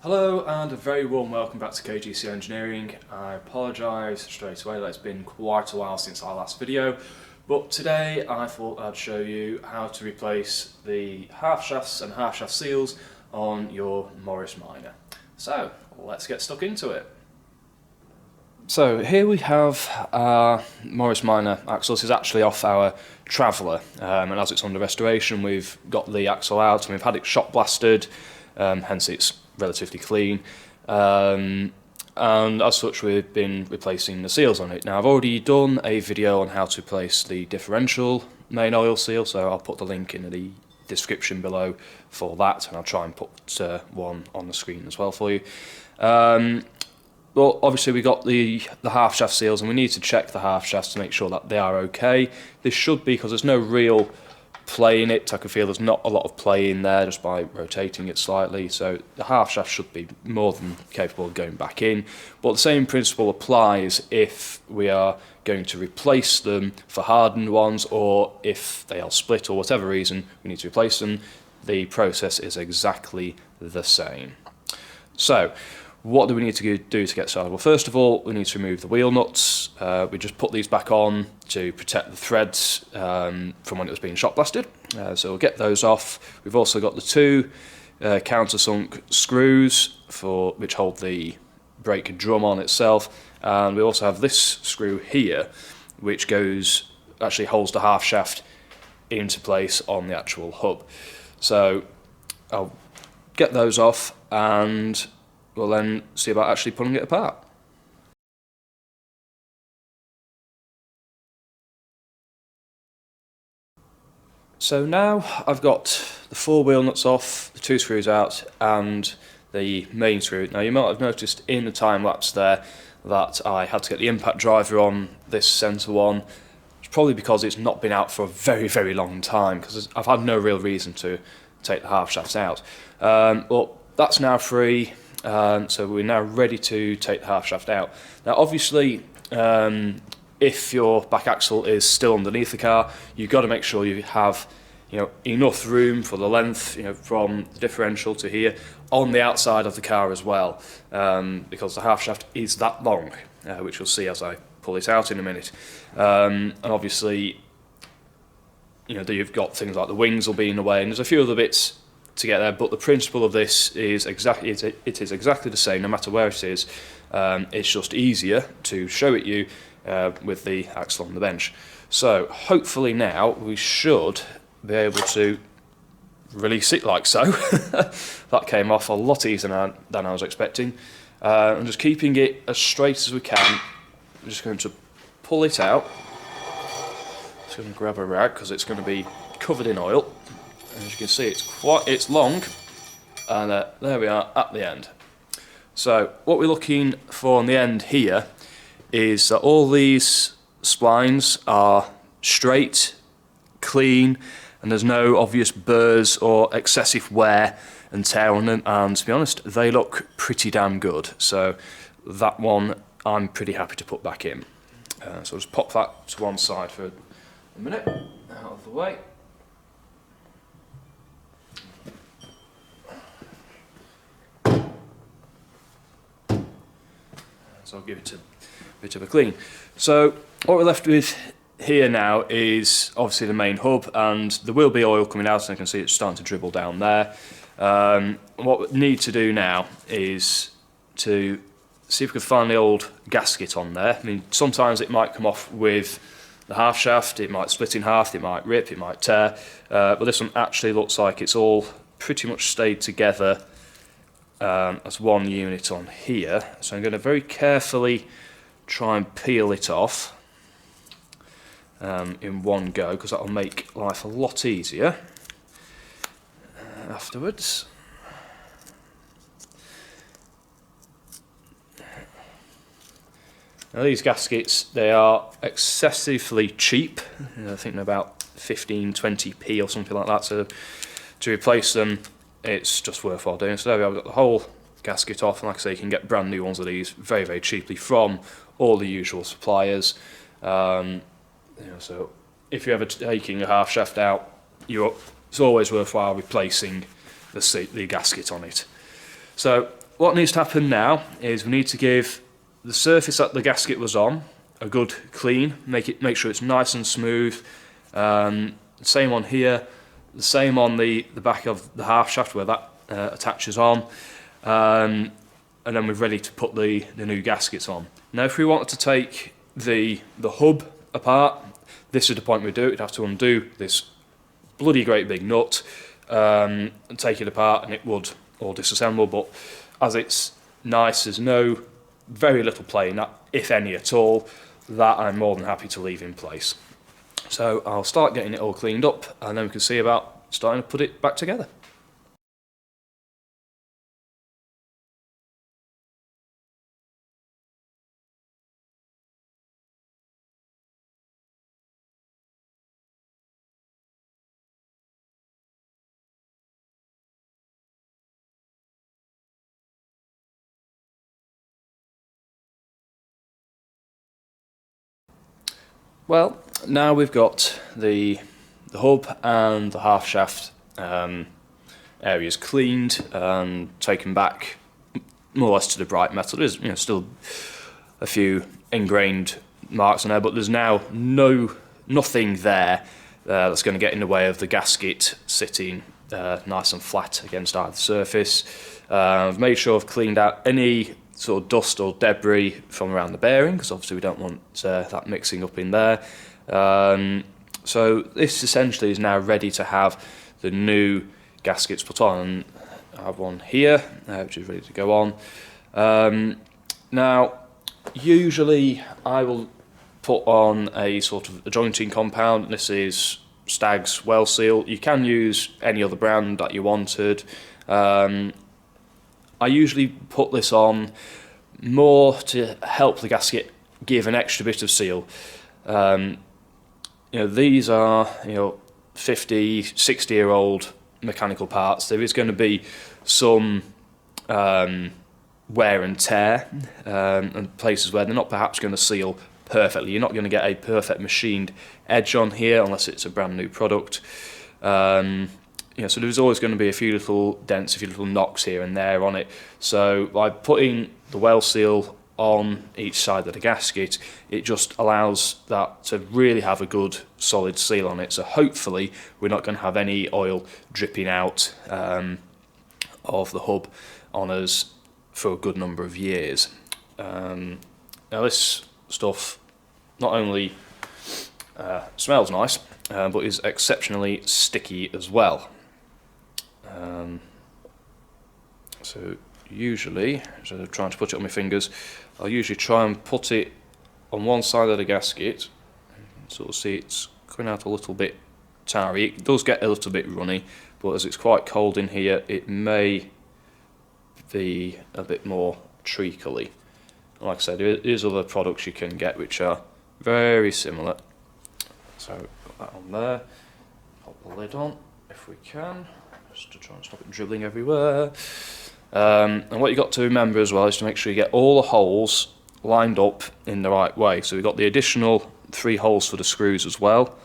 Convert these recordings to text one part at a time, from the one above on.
Hello and a very warm welcome back to KGC Engineering. I apologise straight away that it's been quite a while since our last video, but today I thought I'd show you how to replace the half shafts and half shaft seals on your Morris Minor. So let's get stuck into it. So here we have our Morris Minor axle. This is actually off our Traveller, and as it's under restoration we've got the axle out and we've had it shot blasted, hence it's relatively clean, and as such we've been replacing the seals on it. Now I've already done a video on how to place the differential main oil seal, so I'll put the link in the description below for that, and I'll try and put one on the screen as well for you. Well, obviously we got the half shaft seals, and we need to check the half shafts to make sure that they are okay. This should be, because there's no real play in it. I can feel there's not a lot of play in there just by rotating it slightly, so the half shaft should be more than capable of going back in. But the same principle applies if we are going to replace them for hardened ones, or if they are split or whatever reason we need to replace them. The process is exactly the same. So what do we need to do to get started? Well, first of all, we need to remove the wheel nuts. We just put these back on to protect the threads from when it was being shot blasted. So we'll get those off. We've also got the two countersunk screws which hold the brake drum on itself, and we also have this screw here, which actually holds the half shaft into place on the actual hub. So I'll get those off, and we'll then see about actually pulling it apart. So now I've got the four wheel nuts off, the two screws out, and the main screw. Now you might have noticed in the time lapse there that I had to get the impact driver on this centre one. It's probably because it's not been out for a very, very long time, because I've had no real reason to take the half shafts out. Well, that's now free. So we're now ready to take the half shaft out. Now obviously if your back axle is still underneath the car, you've got to make sure you have enough room for the length from the differential to here on the outside of the car as well, because the half shaft is that long, which you'll see as I pull it out in a minute. And obviously you've got things like the wings will be in the way, and there's a few other bits to get there, but the principle of this is exactly the same no matter where it is. It's just easier to show it you with the axle on the bench. So hopefully now we should be able to release it like so. That came off a lot easier than I was expecting. I'm just keeping it as straight as we can. I'm just going to pull it out. Just going to grab a rag because it's going to be covered in oil. As you can see, it's long, and there we are at the end. So what we're looking for on the end here is that all these splines are straight, clean, and there's no obvious burrs or excessive wear and tear on them, and to be honest, they look pretty damn good. So that one I'm pretty happy to put back in. So I'll just pop that to one side for a minute, out of the way. So I'll give it a bit of a clean. So what we're left with here now is obviously the main hub, and there will be oil coming out, and I can see it's starting to dribble down there. What we need to do now is to see if we can find the old gasket on there. I mean, sometimes it might come off with the half shaft, it might split in half, it might rip, it might tear, but this one actually looks like it's all pretty much stayed together as one unit on here. So I'm going to very carefully try and peel it off in one go, because that will make life a lot easier afterwards. Now these gaskets, they are excessively cheap. I think they're about 15-20p or something like that, so to replace them it's just worthwhile doing. So there we are, we've got the whole gasket off, and like I say, you can get brand new ones of these very, very cheaply from all the usual suppliers. So if you're ever taking a half shaft out, it's always worthwhile replacing the gasket on it. So what needs to happen now is we need to give the surface that the gasket was on a good clean, make sure it's nice and smooth. Same on here, the same on the back of the half shaft where that attaches on, and then we're ready to put the new gaskets on. Now if we wanted to take the hub apart, this is the point we do it. We'd have to undo this bloody great big nut and take it apart, and it would all disassemble, but as it's nice, there's very little play in that, if any at all, that I'm more than happy to leave in place. So I'll start getting it all cleaned up, and then we can see about starting to put it back together. Well, now we've got the hub and the half shaft areas cleaned and taken back more or less to the bright metal. There's still a few ingrained marks on there, but there's now nothing there that's going to get in the way of the gasket sitting nice and flat against either surface. I've made sure I've cleaned out any sort of dust or debris from around the bearing, because obviously we don't want that mixing up in there. So this essentially is now ready to have the new gaskets put on. I have one here which is ready to go on. Now usually I will put on a sort of a jointing compound. This is Stag's Well Seal. You can use any other brand that you wanted. I usually put this on more to help the gasket give an extra bit of seal. These are 50, 60-year-old mechanical parts. There is going to be some wear and tear and places where they're not perhaps going to seal perfectly. You're not going to get a perfect machined edge on here unless it's a brand new product. So there's always going to be a few little dents, a few little knocks here and there on it. So by putting the well seal on each side of the gasket, it just allows that to really have a good solid seal on it. So hopefully we're not going to have any oil dripping out of the hub on us for a good number of years. Now this stuff not only smells nice, but is exceptionally sticky as well. So usually, instead of trying to put it on my fingers, I'll usually try and put it on one side of the gasket. You can sort of see it's coming out a little bit tarry. It does get a little bit runny, but as it's quite cold in here, it may be a bit more treacly. Like I said, there is other products you can get which are very similar. So put that on there, pop the lid on if we can, just to try and stop it dribbling everywhere. And what you've got to remember as well is to make sure you get all the holes lined up in the right way. So we've got the additional 3 holes for the screws as well,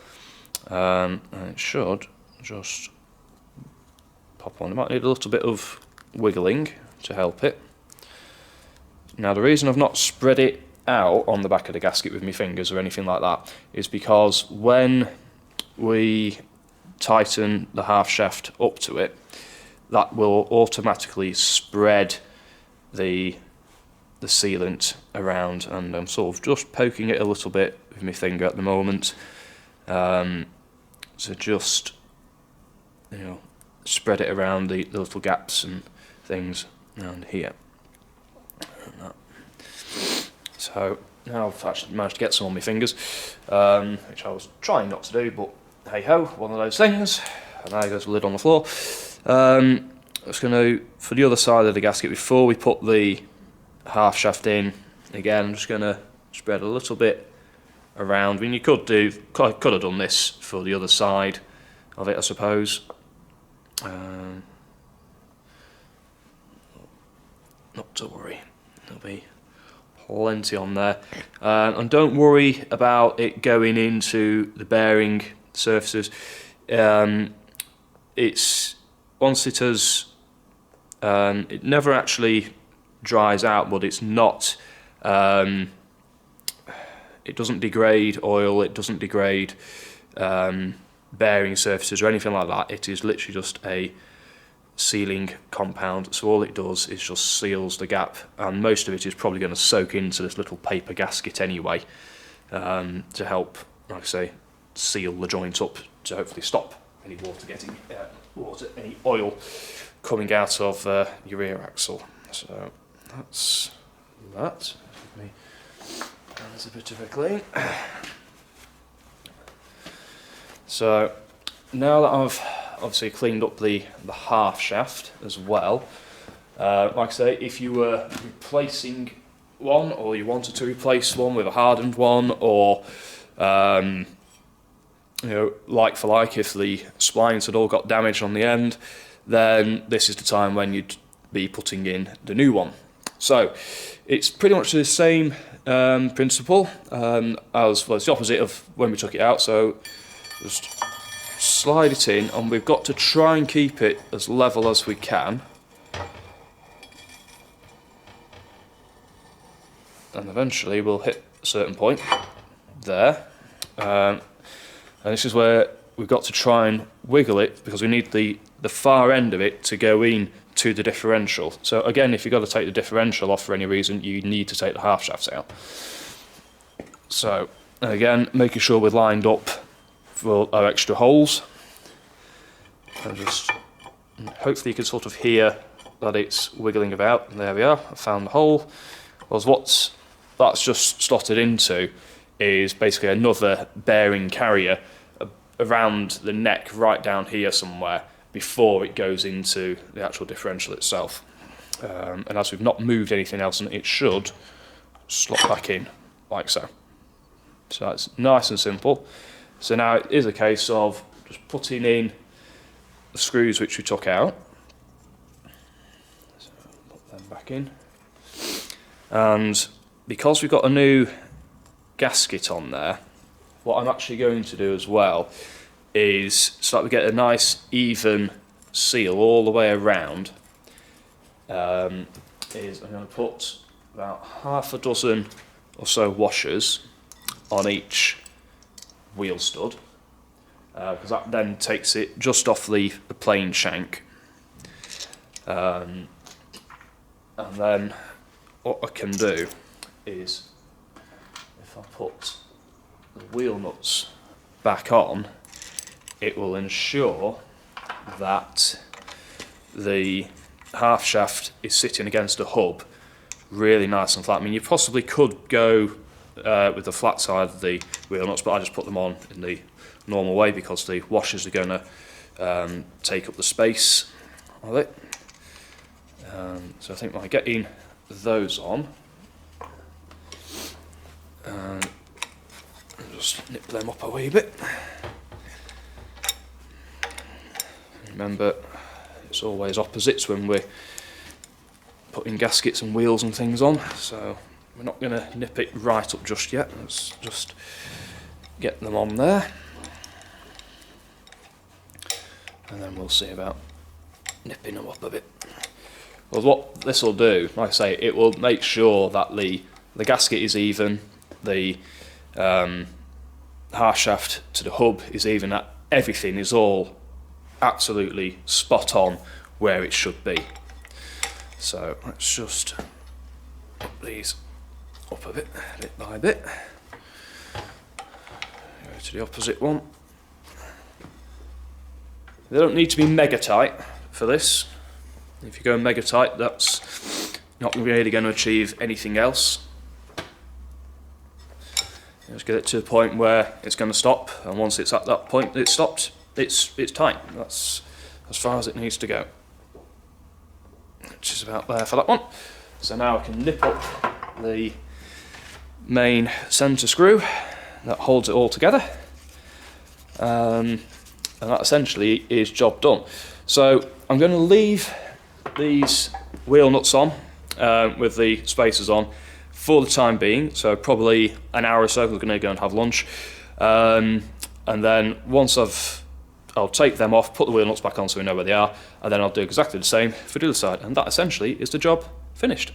and it should just pop on. It might need a little bit of wiggling to help it. Now the reason I've not spread it out on the back of the gasket with my fingers or anything like that is because when we tighten the half shaft up to it, that will automatically spread the sealant around, and I'm sort of just poking it a little bit with my finger at the moment, so just spread it around the little gaps and things around here. So now I've actually managed to get some on my fingers, which I was trying not to do, but hey ho, one of those things. And there goes the lid on the floor. I'm just going to, for the other side of the gasket, before we put the half shaft in, again I'm just going to spread a little bit around. I mean, you could have done this for the other side of it, I suppose. Not to worry, there'll be plenty on there, and don't worry about it going into the bearing surfaces. It's once it has, it never actually dries out, but it's not. It doesn't degrade oil. It doesn't degrade bearing surfaces or anything like that. It is literally just a sealing compound, so all it does is just seals the gap, and most of it is probably going to soak into this little paper gasket anyway, to help, like I say, seal the joint up to hopefully stop any water getting any oil coming out of your rear axle. So that's that. Give me hands a bit of a clean. So now that I've obviously cleaned up the half shaft as well, like I say, if you were replacing one, or you wanted to replace one with a hardened one, or you know, like for like, if the splines had all got damaged on the end, then this is the time when you'd be putting in the new one. So it's pretty much the same principle as, well, it's the opposite of when we took it out. So just slide it in, and we've got to try and keep it as level as we can, and eventually we'll hit a certain point there, and this is where we've got to try and wiggle it, because we need the far end of it to go in to the differential. So again, if you've got to take the differential off for any reason, you need to take the half shafts out. So again, making sure we're lined up for our extra holes, and just hopefully you can sort of hear that it's wiggling about. There we are, I found the hole. Well, what that's just slotted into is basically another bearing carrier around the neck, right down here somewhere, before it goes into the actual differential itself. And as we've not moved anything else, and it should slot back in like so. So that's nice and simple. So now it is a case of just putting in the screws which we took out. So put them back in. And because we've got a new gasket on there, what I'm actually going to do as well is, so that we get a nice even seal all the way around, is I'm going to put about half a dozen or so washers on each wheel stud, because that then takes it just off the plain shank, and then what I can do is, if I put the wheel nuts back on, it will ensure that the half shaft is sitting against the hub really nice and flat. I mean, you possibly could go with the flat side of the wheel nuts, but I just put them on in the normal way because the washers are going to take up the space of it. So I think by getting those on, just nip them up a wee bit. Remember, it's always opposites when we're putting gaskets and wheels and things on, so we're not going to nip it right up just yet. Let's just get them on there, and then we'll see about nipping them up a bit. Well, what this will do, like I say, it will make sure that the gasket is even, the half shaft to the hub is even, that everything is all absolutely spot on where it should be. So let's just put these up a bit by bit. Go to the opposite one. They don't need to be mega tight for this. If you go mega tight, that's not really going to achieve anything else. Just get it to a point where it's going to stop, and once it's at that point it's stopped, it's tight. That's as far as it needs to go, which is about there for that one. So now I can nip up the main centre screw that holds it all together, and that essentially is job done. So I'm going to leave these wheel nuts on with the spacers on for the time being, so probably an hour or so. We're going to go and have lunch, and then once I'll take them off, put the wheel nuts back on so we know where they are, and then I'll do exactly the same for the other side, and that essentially is the job finished.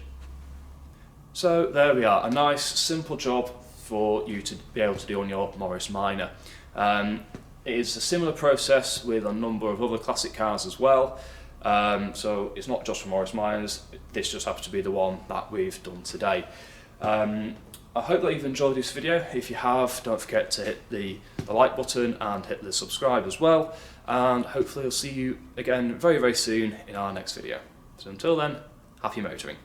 So there we are, a nice simple job for you to be able to do on your Morris Minor. It is a similar process with a number of other classic cars as well, so it's not just for Morris Minors, this just happens to be the one that we've done today. I hope that you've enjoyed this video. If you have, don't forget to hit the like button and hit the subscribe as well, and hopefully I'll see you again very soon in our next video. So until then, happy motoring.